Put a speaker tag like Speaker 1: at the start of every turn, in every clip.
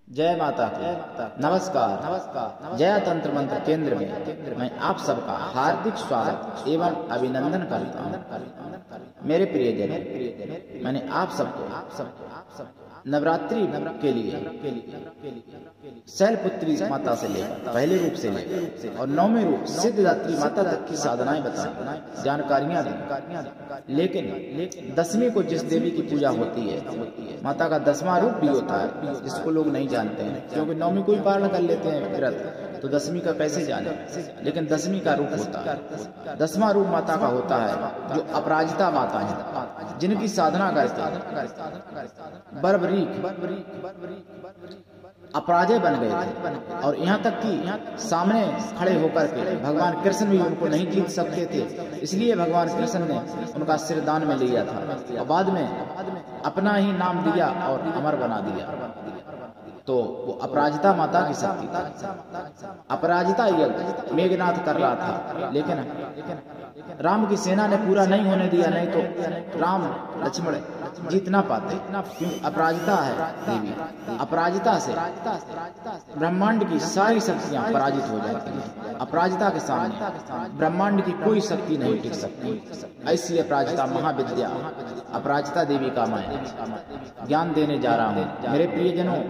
Speaker 1: जय माता की। नमस्कार। जया तंत्र मंत्र केंद्र में मैं आप सबका हार्दिक स्वागत एवं अभिनंदन करता हूँ। मेरे प्रियजन, मैंने आप सबको नवरात्रि के लिए शैलपुत्री माता से लेकर पहले रूप से लेकर और नौवें रूप सिद्धदात्री माता तक की साधनाएं बताई, जानकारियां दी। लेकिन दसवीं को जिस देवी की पूजा होती है, माता का 10वां रूप भी होता है, जिसको लोग नहीं जानते हैं, क्योंकि नौवीं को ही पारण कर लेते हैं व्रत, तो 10वीं का कैसे जाने। लेकिन 10वीं का रूप होता है। 10वां रूप माता का होता है जो अपराजिता माता है, जिनकी साधना करते हैं बर्बरीक अपराजय बन गए थे, और यहाँ तक कि सामने खड़े होकर के भगवान कृष्ण भी उनको नहीं जीत सकते थे। इसलिए भगवान कृष्ण ने उनका सिर दान में लिया था और बाद में अपना ही नाम दिया और अमर बना दिया। तो वो अपराजिता माता की शक्ति थी। अपराजिता यज्ञ मेघनाथ कर रहा था, लेकिन राम की सेना ने पूरा नहीं होने दिया, नहीं तो राम लक्ष्मण जीत ना पाते, क्योंकि अपराजिता है देवी। अपराजिता से ब्रह्मांड की सारी शक्तियां पराजित हो जाती हैं। अपराजिता के सामने ब्रह्मांड की कोई शक्ति नहीं टिक सकती। ऐसी अपराजिता महाविद्या अपराजिता देवी का मैं ज्ञान देने जा रहा हूँ। मेरे प्रियजनों,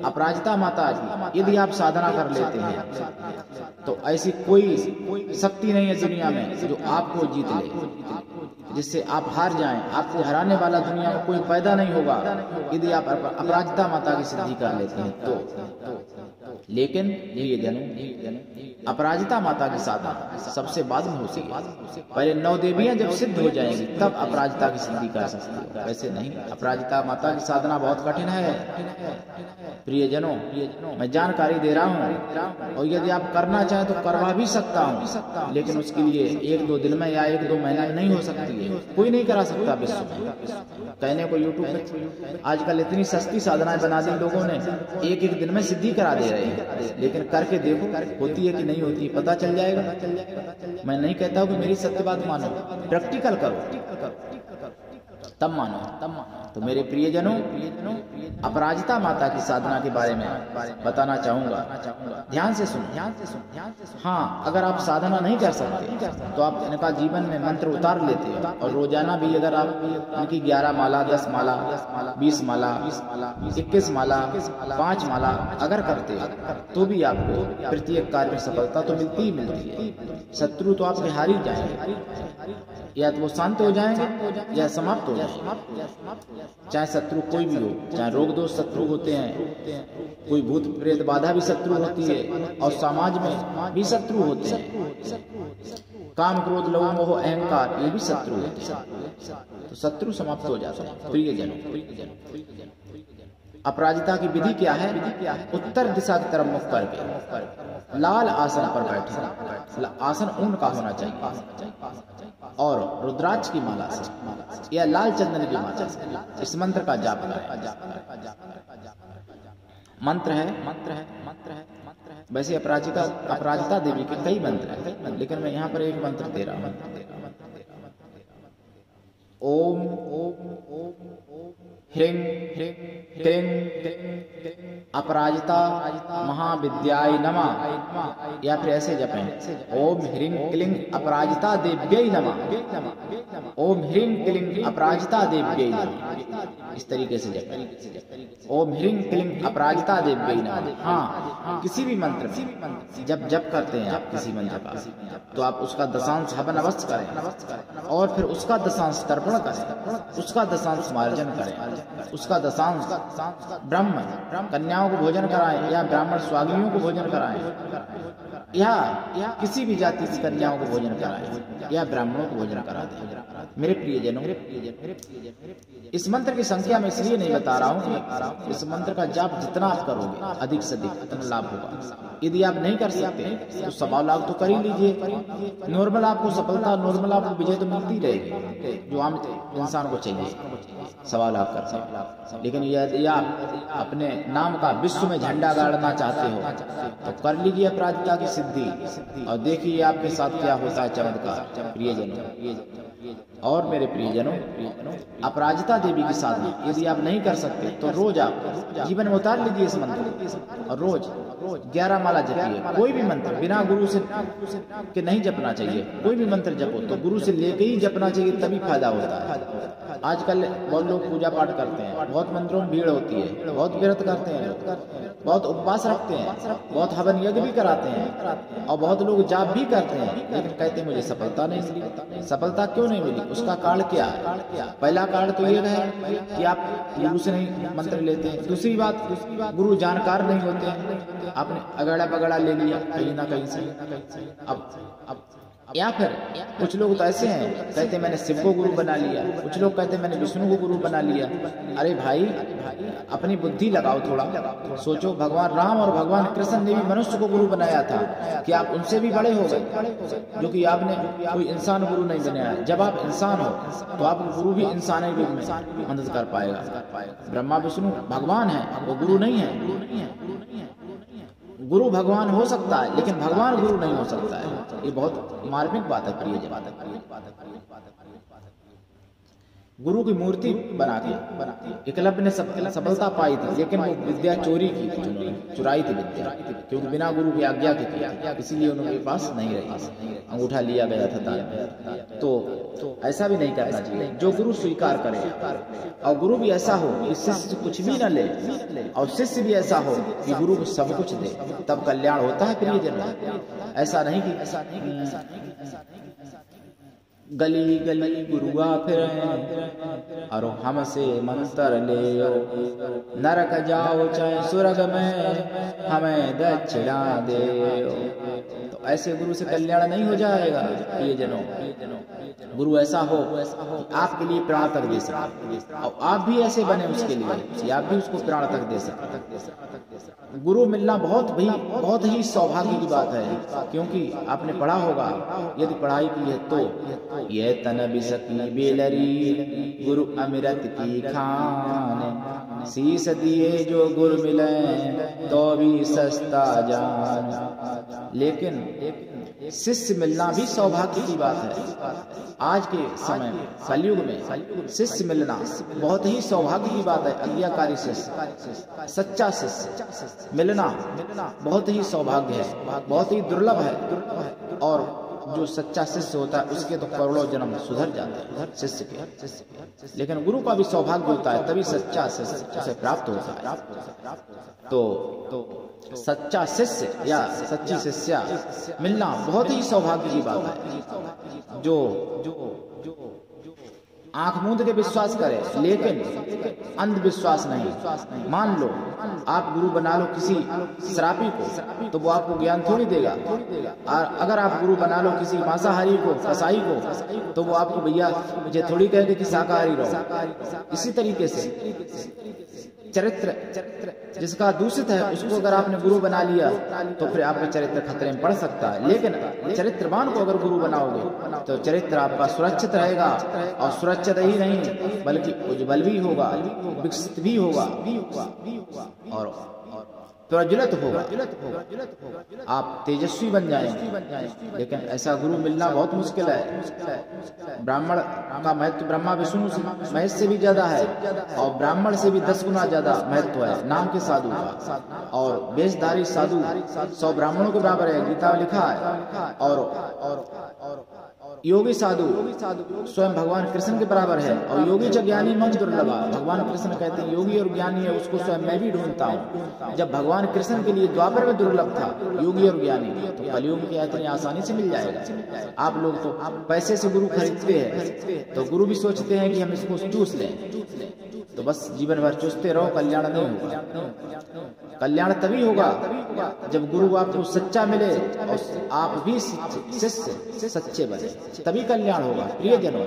Speaker 1: अपराजिता माता की यदि आप साधना कर लेते हैं तो ऐसी कोई शक्ति नहीं है दुनिया में जो आपको जीत ले, जिससे आप हार जाएं। आपको हराने वाला दुनिया में कोई पैदा नहीं होगा यदि आप अपराजिता माता की सिद्धि कर लेते हैं तो। लेकिन ये जनों, अपराजिता माता की साधना सबसे बाद में होती है। पहले 9 देवियां जब सिद्ध हो जाएंगी तब अपराजिता की सिद्धि कर सकती हो, वैसे नहीं। अपराजिता माता की साधना बहुत कठिन है प्रियजनों, मैं जानकारी दे रहा हूँ, और यदि आप करना चाहें तो करवा भी सकता हूँ, लेकिन उसके लिए 1-2 दिन में या 1-2 महीने में नहीं हो सकती है। कोई नहीं करा सकता विश्व में। कहने को यूट्यूब पे आजकल इतनी सस्ती साधनाएं बना दी लोगों ने, एक दिन में सिद्धि करा दे रहे हैं, लेकिन करके देखो होती है कि नहीं होती है, पता चल जाएगा। मैं नहीं कहता हूँ कि मेरी सत्य बात मानो, प्रैक्टिकल करो तब मानो। तो मेरे प्रियजनों, अपराजिता माता की साधना के बारे में बताना चाहूंगा, ध्यान से सुनो। हाँ, अगर आप साधना नहीं कर सकते तो आप इनका जीवन में मंत्र उतार लेते हो, और रोजाना भी अगर आप इनकी 11 माला, 10 माला, 20 माला, 21 माला, 5 माला अगर करते हो तो भी आपको प्रत्येक कार्य में सफलता तो मिलती ही मिलती है। शत्रु तो आपके हार ही जाएंगे, या तो वो शांत हो जाएंगे या समाप्त हो जाएंगे। चाहे शत्रु कोई भी हो, चाहे रोग दोष शत्रु होते हैं, कोई भूत प्रेत बाधा भी शत्रु होती है, और समाज में भी शत्रु होते हैं। काम क्रोध लोभ मोह अहंकार ये भी शत्रु होते हैं, तो शत्रु समाप्त हो जाते हैं। प्रियजनों, अपराजिता की विधि क्या है? उत्तर दिशा की तरफ मुख करके लाल आसन पर बैठे, आसन ऊन का होना चाहिए, और रुद्राक्ष की माला से या लाल चंदन की माला से इस मंत्र का जाप करें। मंत्र है। वैसे अपराजिता देवी के कई मंत्र हैं, लेकिन मैं यहाँ पर एक मंत्र दे रहा हूँ। ओम ह्रीं क्लीं अपराजिता महाविद्याय नमः, या फिर ऐसे जपें, ओम ह्रीं क्लीं अपराजिता देव्यै नमः, ओम ह्रीं क्लीं अपराजिता देव्यै नमः। इस तरीके से जपें, ओम ह्रीं क्लीं अपराजिता देव्यै नमः। हाँ, किसी भी मंत्र में जब जप करते हैं आप किसी मंत्र का, तो आप उसका दशांश हवन अवश्य करें, और फिर उसका दशांश तर्पण करें, उसका दशांश मार्जन करें, उसका दशांश ब्राह्मण कन्याओं को भोजन कराएं, या ब्राह्मण स्वागियों को भोजन कराएं, या किसी भी जाति की कन्याओं को भोजन कराएं, या ब्राह्मणों को भोजन करा दें। मेरे प्रियजनों, इस मंत्र की संख्या में इसलिए नहीं बता रहा हूँ कि इस मंत्र का जाप जितना आप करोगे अधिक से अधिक उतना लाभ होगा। यदि आप नहीं कर सकते तो 1.25 लाख तो कर ही लीजिए। नॉर्मल आपको सफलता, नॉर्मल आपको विजय तो मिलती रहेगी, जो आम इंसान को चाहिए 1.25 लाख कर। लेकिन यदि आप अपने नाम का विश्व में झंडा गाड़ना चाहते हो तो कर लीजिए अपराजिता की सिद्धि, और देखिए आपके साथ क्या होता है चमत्कार। प्रियजनों, और मेरे प्रियजनों, अपराजिता देवी की साधना यदि आप नहीं कर सकते तो रोज आप जीवन में उतार लीजिए इस मंत्र को और रोज 11 माला जपिए। कोई भी मंत्र बिना गुरु से के नहीं जपना चाहिए। कोई भी मंत्र जपो तो गुरु से लेके ही जपना चाहिए, तभी फायदा होता है। आजकल बहुत लोग पूजा पाठ करते हैं, बहुत मंत्रों में भीड़ होती है, बहुत व्रत करते हैं, बहुत उपवास रखते हैं, बहुत हवन यज्ञ भी कराते हैं और बहुत लोग जाप भी करते हैं, लेकिन कहते हैं मुझे सफलता नहीं मिली। सफलता क्यों नहीं मिली? उसका कारण क्या है? पहला कारण तो ये है कि आप गुरु से नहीं मंत्र लेते हैं। दूसरी बात, गुरु जानकार नहीं होते हैं, आपने अगड़ा बगड़ा ले लिया कहीं ना कहीं से। अब या फिर कुछ लोग तो ऐसे हैं, कहते हैं मैंने शिव को गुरु बना लिया, कुछ लोग कहते हैं मैंने विष्णु को गुरु बना लिया। अरे भाई, अपनी बुद्धि लगाओ, थोड़ा सोचो। भगवान राम और भगवान कृष्ण ने भी मनुष्य को गुरु बनाया था कि आप उनसे भी बड़े हो गए, जो कि आपने कोई इंसान गुरु नहीं बनाया। जब आप इंसान हो तो आपको गुरु भी इंसान के रूप में मदद कर पाएगा। ब्रह्मा विष्णु भगवान है, वो गुरु नहीं है। गुरु भगवान हो सकता है लेकिन भगवान गुरु नहीं हो सकता है। ये बहुत मार्मिक बात है प्रिय जन। गुरु की मूर्ति बना के एकलव्य ने सफलता पाई थी, लेकिन वो विद्या चोरी की थी, चुराई थी विद्या, क्योंकि बिना गुरु की आज्ञा के किया, इसीलिए उनके पास नहीं रही, अंगूठा लिया गया था दान। तो ऐसा भी नहीं करना चाहिए। जो गुरु स्वीकार करे और गुरु भी ऐसा हो कि शिष्य कुछ भी न ले और शिष्य भी ऐसा हो कि गुरु को सब कुछ दे, तब कल्याण होता है प्रिय जन। ऐसा नहीं कि गली गली गुरुआ फिर और हमसे मंत्र ले, नरक जाओ चाहे स्वर्ग में हमें दक्षिणा दे। तो ऐसे गुरु से कल्याण नहीं हो जाएगा प्रिय जनों। गुरु ऐसा हो आपके लिए प्राण तक दे सके और आप भी ऐसे बने उसके लिए, आप भी उसको प्राण तक दे सके। गुरु मिलना बहुत ही सौभाग्य की बात है, क्योंकि आपने पढ़ा होगा, यदि पढ़ाई की है तो ये तन बिसकी बेलरी गुरु अमृत की खान, शीस दिए जो गुरु मिले तो भी सस्ता जान। लेकिन शिष्य मिलना भी सौभाग्य की बात है। आज के समय में कलयुग में शिष्य मिलना बहुत ही सौभाग्य की बात है। आज्ञाकारी शिष्य, सच्चा शिष्य मिलना बहुत ही सौभाग्य है, बहुत ही दुर्लभ है। और जो सच्चा शिष्य होता है उसके तो करोड़ों जन्म सुधर जाते हैं शिष्य के, लेकिन गुरु का भी सौभाग्य होता है, तभी सच्चा शिष्य उसे प्राप्त होता है। तो सच्चा शिष्य या सच्ची शिष्या मिलना बहुत ही सौभाग्य की बात है। जो आंख मूंद के विश्वास करे, लेकिन अंधविश्वास नहीं। मान लो आप गुरु बना लो किसी श्रापी को, तो वो आपको ज्ञान थोड़ी देगा। और अगर आप गुरु बना लो किसी मांसाहारी को, कसाई को, तो वो आपको भैया मुझे थोड़ी कहेंगे कि शाकाहारी रहो। इसी तरीके से चरित्र जिसका दूषित है उसको अगर आपने गुरु बना लिया तो फिर आपका चरित्र खतरे में पड़ सकता है। लेकिन चरित्रवान को अगर गुरु बनाओगे तो चरित्र आपका सुरक्षित रहेगा, और सुरक्षित ही नहीं बल्कि उज्जवल भी होगा, विकसित भी होगा और प्रज्वलित होगा। आप तेजस्वी बन जाएंगे। लेकिन ऐसा गुरु मिलना बहुत मुश्किल है। ब्राह्मण का महत्व ब्रह्मा विष्णु महेश से भी ज्यादा है, और ब्राह्मण से भी 10 गुना ज्यादा महत्व है नाम के साधु का। और वेशधारी साधु 100 ब्राह्मणों के बराबर है, गीता में लिखा है। और योगी साधु स्वयं भगवान कृष्ण के बराबर है। और योगी च ज्ञानी मन दुर्लभा, भगवान कृष्ण कहते हैं योगी और ज्ञानी है उसको स्वयं मैं भी ढूंढता हूँ। जब भगवान कृष्ण के लिए द्वापर में दुर्लभ था योगी और ज्ञानी, तो कलयुग में इतनी आसानी से मिल जाएगा। आप लोग तो पैसे से गुरु खरीदते हैं, तो गुरु भी सोचते हैं कि हम इसको चूस लें, तो बस जीवन भर चूसते रहो, कल्याण नहीं होगा। कल्याण तभी होगा जब गुरु आपको सच्चा मिले और आप भी शिष्य सच्चे बने, तभी कल्याण होगा। प्रिय जनों,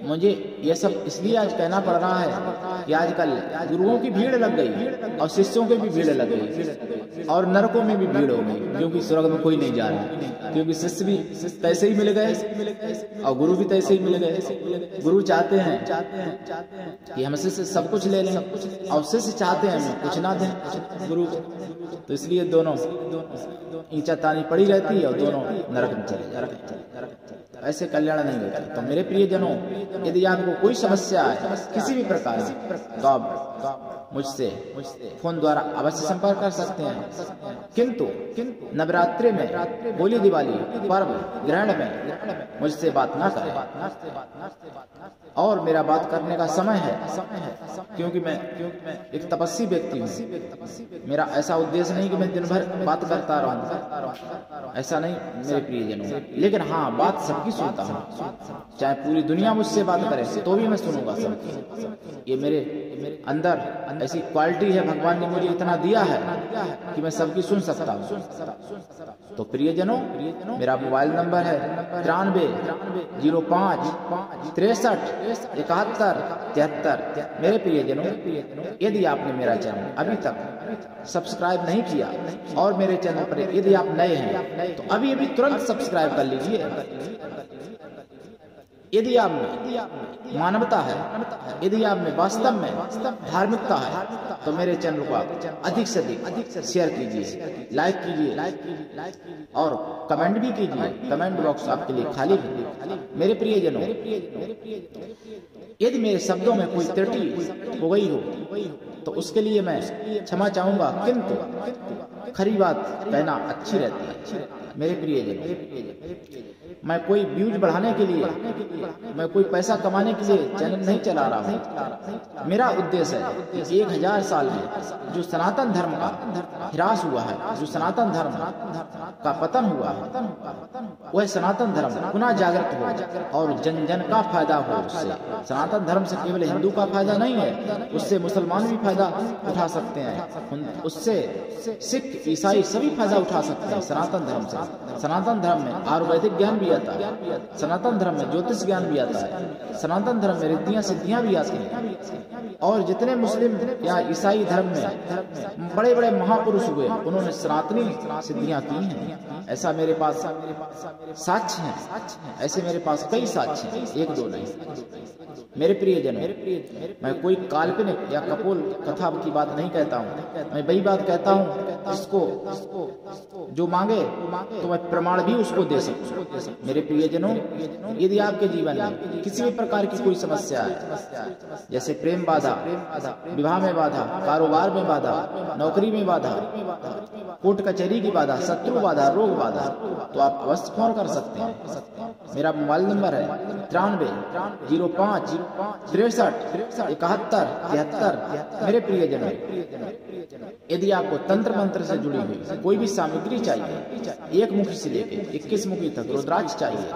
Speaker 1: मुझे यह सब इसलिए आज कहना पड़ रहा है कि आजकल गुरुओं की भीड़ लग गई और शिष्यों की भी भीड़ लग गई, और नरकों में भी भीड़ हो गई, क्योंकि स्वर्ग में कोई नहीं जा रहा, क्योंकि शिष्य भी तैसे ही मिल गए और गुरु भी तैसे ही मिल गए। गुरु चाहते हैं कि हम शिष्य सब कुछ ले लें, और शिष्य चाहते हैं हमें कुछ ना दें गुरु को। तो इसलिए दोनों ईंचा तानी पड़ी रहती है और दोनों नरक में चले जाते हैं। ऐसे कल्याण नहीं होता। तो मेरे प्रियजनों, यदि आपको कोई समस्या है किसी भी प्रकार की, तो आप मुझसे फोन द्वारा अवश्य संपर्क कर सकते हैं। किंतु नवरात्रि में, होली दिवाली पर्व ग्रहण में मुझसे बात ना करें। और मेरा बात करने का समय है, क्योंकि मैं एक तपस्वी व्यक्ति हूँ। मेरा ऐसा उद्देश्य नहीं कि मैं दिन भर बात करता रहूं, ऐसा नहीं मेरे प्रियजनों। लेकिन हाँ, बात सबकी सुनता हूँ, चाहे पूरी दुनिया मुझसे बात करे तो भी मैं सुनूंगा सबकी। ये मेरे अंदर ऐसी क्वालिटी है, भगवान ने मुझे इतना दिया है कि मैं सबकी सुन सकता हूँ। तो प्रियजनों, मेरा मोबाइल नंबर है 93 05 63 71 73। मेरे प्रियजनों, यदि आपने मेरा चैनल अभी तक सब्सक्राइब नहीं किया और मेरे चैनल पर यदि आप नए हैं तो अभी तुरंत सब्सक्राइब कर लीजिए। यदि आप में मानवता है, यदि आप में वास्तव में धार्मिकता है, तो मेरे चैनल को आप अधिक से अधिक शेयर कीजिए, लाइक कीजिए और कमेंट भी कीजिए। कमेंट बॉक्स आपके लिए खाली है। मेरे प्रियजनों, यदि मेरे शब्दों में कोई त्रुटि हो गई हो तो उसके लिए मैं क्षमा चाहूंगा, किंतु खरी बात कहना अच्छी रहती है। मेरे प्रियजनों, मैं कोई व्यूज बढ़ाने के लिए, मैं कोई पैसा कमाने के लिए चैनल नहीं चला रहा हूँ। मेरा उद्देश्य है 1000 साल में जो सनातन धर्म का ह्रास हुआ है, जो सनातन धर्म का पतन हुआ है, वह सनातन धर्म पुनः जागृत हो और जन जन का फायदा हो। उससे सनातन धर्म से केवल हिंदू का फायदा नहीं है, उससे मुसलमान भी फायदा उठा सकते हैं, उससे सिख ईसाई सभी फायदा उठा सकते हैं। सनातन धर्म से, सनातन धर्म में आयुर्वेदिक ज्ञान भी आता है, सनातन धर्म में ज्योतिष ज्ञान भी आता है, सनातन धर्म में रिद्धियां सिद्धियां भी आती हैं। और जितने मुस्लिम या ईसाई धर्म में बड़े बड़े महापुरुष हुए, उन्होंने सनातनी सिद्धियां की हैं। ऐसा मेरे पास साक्ष्य हैं, ऐसे मेरे पास कई साक्ष्य हैं, एक दो नहीं। मेरे प्रियजन, मैं कोई काल्पनिक या कपोल कथा की बात नहीं कहता हूँ, मैं वही बात कहता हूँ इसको जो मांगे तो मैं प्रमाण भी उसको दे सकूं। मेरे प्रियजनों, यदि आपके जीवन में किसी भी प्रकार की कोई समस्या है, जैसे प्रेम बाधा, विवाह में बाधा, कारोबार में बाधा, नौकरी में बाधा, कोर्ट कचहरी की बाधा, शत्रु बाधा, रोग बाधा, तो आप अवश्य फोन कर सकते हैं। मेरा मोबाइल नंबर है 93 05 63 71 73। मेरे प्रियजनों, यदि आपको तंत्र मंत्र से जुड़ी हुई कोई भी सामग्री चाहिए, 1 मुखी से लेकर 21 मुखी तक रुद्राक्ष चाहिए,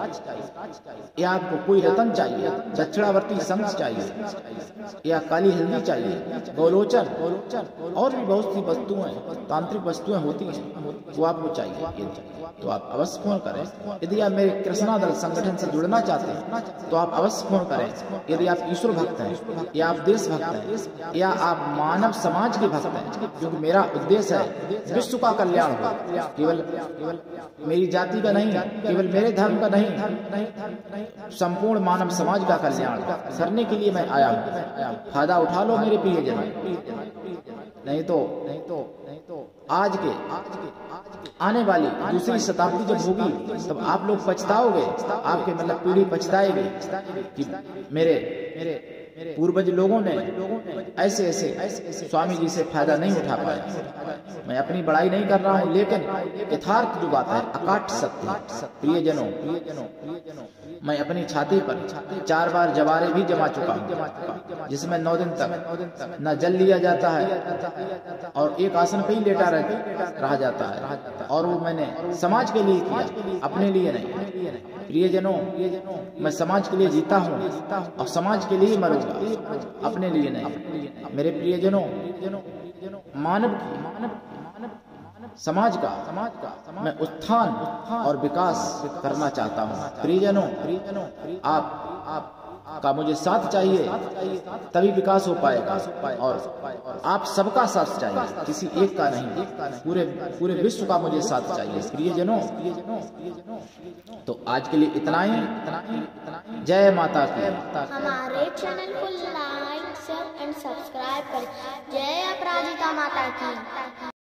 Speaker 1: या आपको कोई रतन चाहिए, दक्षिणावर्ती शंख चाहिए, या काली हल्दी चाहिए, गोलोचन और भी बहुत सी वस्तुएं, तांत्रिक वस्तुएं होती हैं, वो आपको चाहिए, तो आप अवश्य फोन करें। यदि आप मेरे कृष्णा दल संगठन से जुड़ना चाहते हैं तो आप अवश्य फोन करें। यदि आप ईश्वर भक्त हैं, या आप देश भक्त हैं, या आप मानव समाज के भक्त हैं, क्योंकि मेरा उद्देश्य है विश्व का कल्याण हो, केवल मेरी जाति का नहीं, केवल मेरे धर्म का नहीं, संपूर्ण मानव समाज का कल्याण करने के लिए मैं आया हूँ। फायदा उठा लो मेरे प्रियजन, नहीं तो आज के आने वाली दूसरी शताब्दी जब होगी तब आप लोग पछताओगे, आपके मतलब पीढ़ी पछताएगी कि मेरे पूर्वज लोगों ने ऐसे स्वामी जी से फायदा नहीं उठा पाया। मैं अपनी बड़ाई नहीं कर रहा हूँ, लेकिन यथार्थ जो बात है, अकाट सत्य। प्रियजनों, मैं अपनी छाती पर 4 बार जवारे भी जमा चुका हूँ, जिसमें 9 दिन तक न जल लिया जाता है और एक आसन पे ही लेटा रहा जाता है, और वो मैंने समाज के लिए किया, अपने लिए नहीं। प्रियजनों, मैं समाज के लिए जीता हूँ और समाज के लिए मरूंगा, अपने लिए नहीं। मेरे प्रियजनों, मानव समाज का मैं उत्थान और विकास करना चाहता हूँ। प्रियजनों, आप का मुझे साथ चाहिए, तभी विकास हो पाएगा, और आप सबका साथ चाहिए, किसी एक का नहीं, पूरे विश्व का मुझे साथ चाहिए। प्रियजनों, तो आज के लिए इतना ही। जय माता की।
Speaker 2: हमारे चैनल को लाइक, शेयर एंड सब्सक्राइब करें। जय अपराजिता माता की।